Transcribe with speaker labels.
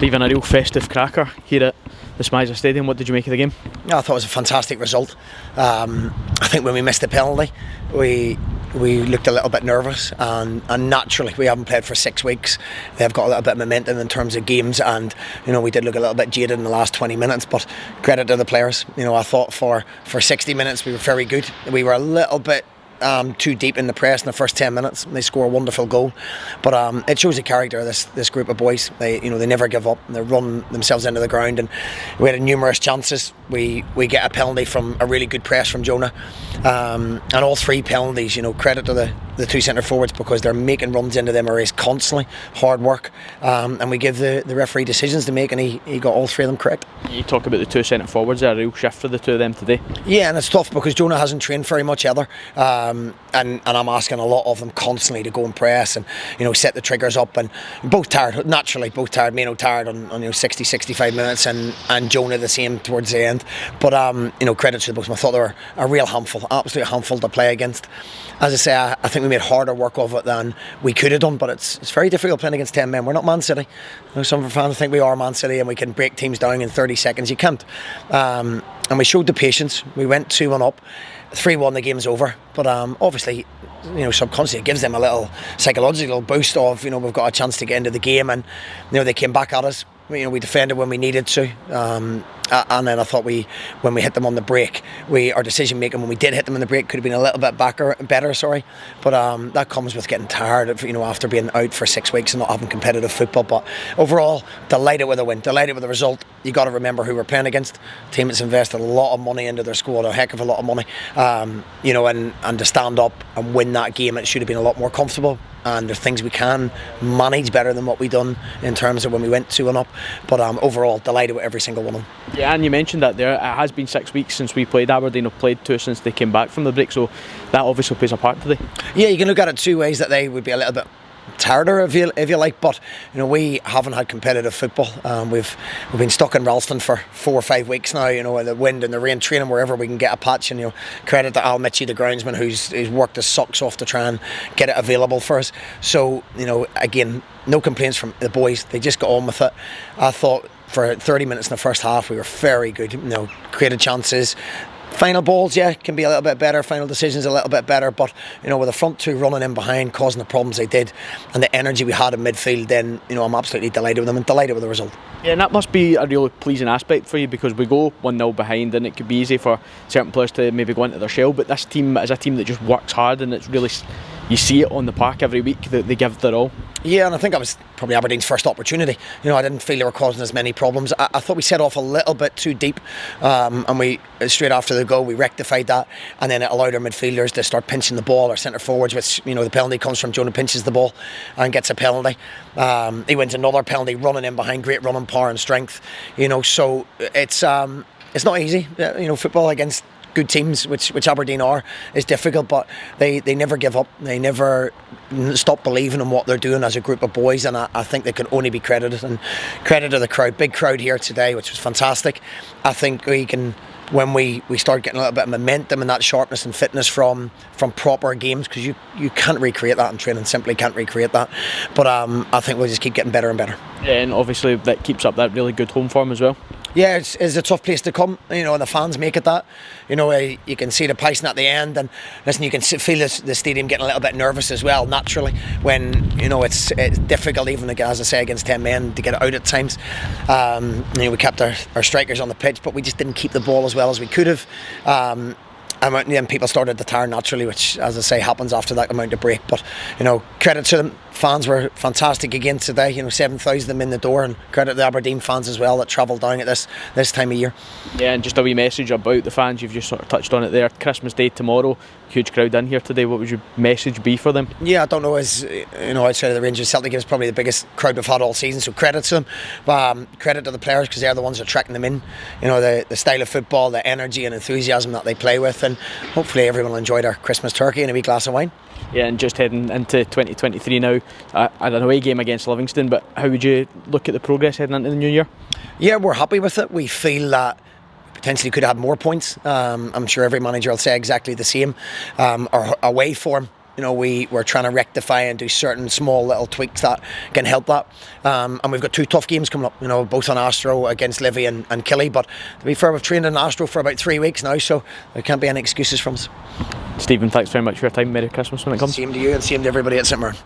Speaker 1: leaving a real festive cracker here at the Smizer Stadium. What did you make of the game?
Speaker 2: Yeah, I thought it was a fantastic result. I think when we missed the penalty, we looked a little bit nervous, and naturally we haven't played for 6 weeks. They've got a little bit of momentum in terms of games, and we did look a little bit jaded in the last 20 minutes, but credit to the players. I thought for 60 minutes we were very good. We were a little bit too deep in the press in the first 10 minutes. They score a wonderful goal, but it shows the character of this group of boys. They never give up. They run themselves into the ground, and we had numerous chances. We get a penalty from a really good press from Jonah, and all 3 penalties. Credit to the 2 centre forwards, because they're making runs into them areas constantly. Hard work, and we give the referee decisions to make, and he got all 3 of them correct.
Speaker 1: You talk about the 2 centre forwards. There a real shift for the 2 of them today.
Speaker 2: Yeah, and it's tough because Jonah hasn't trained very much either. And I'm asking a lot of them constantly to go and press and set the triggers up, and both tired, Mino tired on 60, 65 minutes, and Jonah the same towards the end. But credit to the both. I thought they were a real handful, absolute handful to play against. As I say, I think we made harder work of it than we could have done, but it's very difficult playing against 10 men. We're not Man City. Some of our fans think we are Man City and we can break teams down in 30 seconds. You can't. And we showed the patience. We went 2-1 up. 3-1, the game's over. But obviously, subconsciously it gives them a little psychological boost of, we've got a chance to get into the game, and they came back at us. We defended when we needed to, and then I thought when we hit them on the break, our decision making when we did hit them on the break could have been a little bit better. But that comes with getting tired of, after being out for 6 weeks and not having competitive football. But overall, delighted with the win, delighted with the result. You got to remember who we're playing against. A team that's invested a lot of money into their squad, a heck of a lot of money. And to stand up and win that game, it should have been a lot more comfortable. And there's things we can manage better than what we done in terms of when we went 2-1 up. But overall, delighted with every single one of them.
Speaker 1: Yeah, and you mentioned that there. It has been 6 weeks since we played Aberdeen. Have played 2 since they came back from the break, so that obviously plays a part today. Yeah,
Speaker 2: you can look at it 2 ways, that they would be a little bit tireder if you like, but we haven't had competitive football. We've been stuck in Ralston for 4 or 5 weeks now, the wind and the rain, training wherever we can get a patch, and credit to Al Mitchie, the groundsman, who's worked his socks off to try and get it available for us. So again, no complaints from the boys. They just got on with it. I thought for 30 minutes in the first half we were very good, created chances. Final balls, can be a little bit better. Final decisions a little bit better. But, with the front 2 running in behind, causing the problems they did, and the energy we had in midfield, then, I'm absolutely delighted with them and delighted with the result.
Speaker 1: Yeah, and that must be a really pleasing aspect for you, because we go 1-0 behind and it could be easy for certain players to maybe go into their shell. But this team is a team that just works hard, and it's really, you see it on the park every week that they give their all.
Speaker 2: Yeah, and I think that was probably Aberdeen's first opportunity. I didn't feel they were causing as many problems. I thought we set off a little bit too deep, and we straight after the goal we rectified that, and then it allowed our midfielders to start pinching the ball, our centre forwards, which the penalty comes from. Jonah pinches the ball and gets a penalty. He wins another penalty running in behind, great running power and strength. So it's not easy. Football against good teams, which Aberdeen are, is difficult, but they never give up. They never stop believing in what they're doing as a group of boys, and I think they can only be credited, and credit to the crowd. Big crowd here today, which was fantastic. I think we can, when we start getting a little bit of momentum and that sharpness and fitness from proper games, because you can't recreate that in training, simply can't recreate that. But I think we'll just keep getting better and better.
Speaker 1: Yeah, and obviously that keeps up that really good home form as well.
Speaker 2: Yeah, it's a tough place to come, and the fans make it that. You can see the pacing at the end, and listen, you can feel the stadium getting a little bit nervous as well, naturally, when, it's difficult, even, as I say, against 10 men, to get it out at times. We kept our strikers on the pitch, but we just didn't keep the ball as well as we could have. And then people started to tire naturally, which, as I say, happens after that amount of break. But, credit to them. Fans were fantastic again today. 7,000 of them in the door, and credit to the Aberdeen fans as well that travelled down at this time of year. Yeah,
Speaker 1: and just a wee message about the fans. You've just sort of touched on it there. Christmas Day tomorrow, huge crowd in here today. What would your message be for them?
Speaker 2: Yeah, I don't know. Outside of the Rangers, Celtic is probably the biggest crowd we've had all season. So credit to them. Credit to the players, because they're the ones that are tracking them in. The style of football, the energy and enthusiasm that they play with, and hopefully everyone will enjoy their Christmas turkey and a wee glass of wine.
Speaker 1: Yeah, and just heading into 2023 now, an away game against Livingston, but how would you look at the progress heading into the new year?
Speaker 2: Yeah, we're happy with it. We feel that potentially could have more points. I'm sure every manager will say exactly the same. Our away form we're trying to rectify and do certain small little tweaks that can help that. And we've got 2 tough games coming up, both on Astro against Livy and Killy. But to be fair, we've trained in Astro for about 3 weeks now, so there can't be any excuses from us.
Speaker 1: Stephen, thanks very much for your time. Merry Christmas when it comes.
Speaker 2: Same to you and same to everybody at St Mirren.